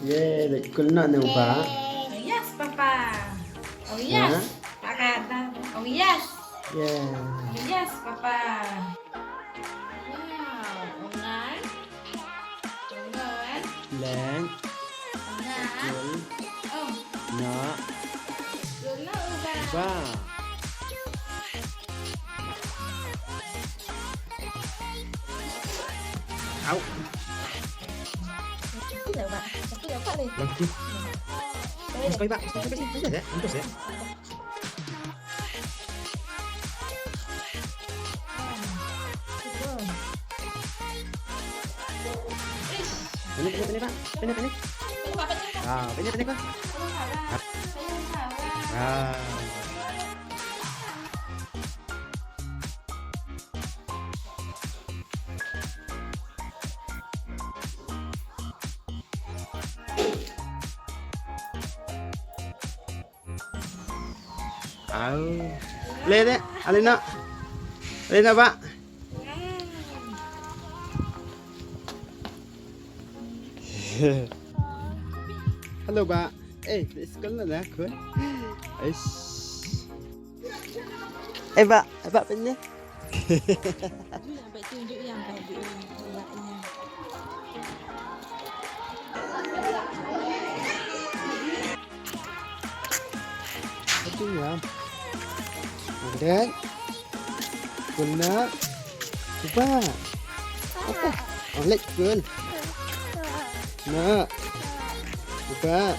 Yeah, the kulna ng ba? Oh, yes, Papa. Oh, yes. Pakata. Oh, yes. Yeah. Oh, yes, Papa. Wow. Oh, ngon. Oh, ngon. Lang, Oh, ngon. kul, Oh, na, gula uba. ba. Au. Tidak, Pak. Tapi ya, Pak, nih. Lagi. Mas koi, Pak. Mas koi, sini. Sini ya. Mampus ya. Ini, Pak. Ini. Ah, ini, Pak. Ah. Au. Lên đấy, lên đó. Lên nào bạn. Halo, Pak. Di sekolah lah aku. Pak ini. Sampai tunjuk yang tadi. Itu ya. Dan guna coba. Apa? Olet gun. Nah. Coba.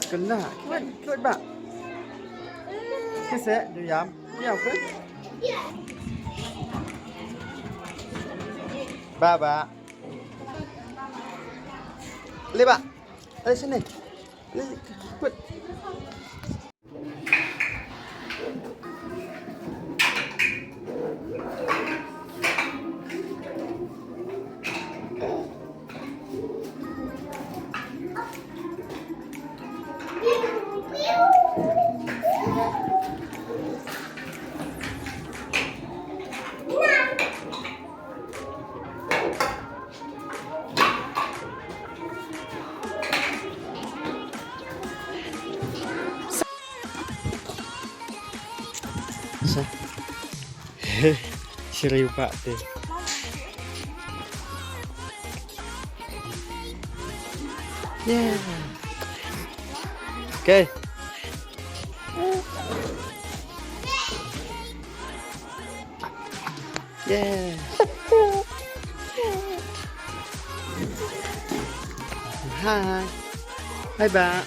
Kena, kuat Pak. Kisah tu jam. Ni apa? Ba. Le Pak. Ada sini. Ni kuat. Serius Pak tu. Yeah. Okay. Yeah. Hai. Hai Pak.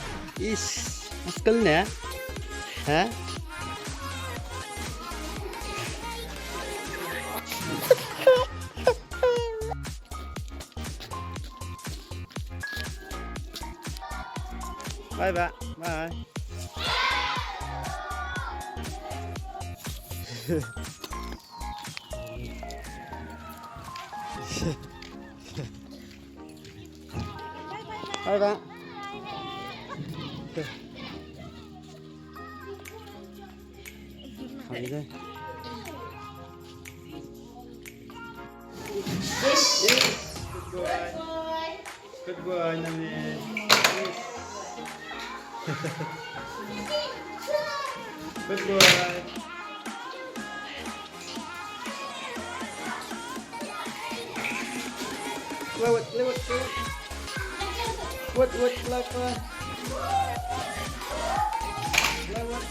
Masker ni ya? Ha? Bye Pak. Bye. Bye Pak. Thôi đi. Good boy, Nami. Good boy. Lewat. Lewat.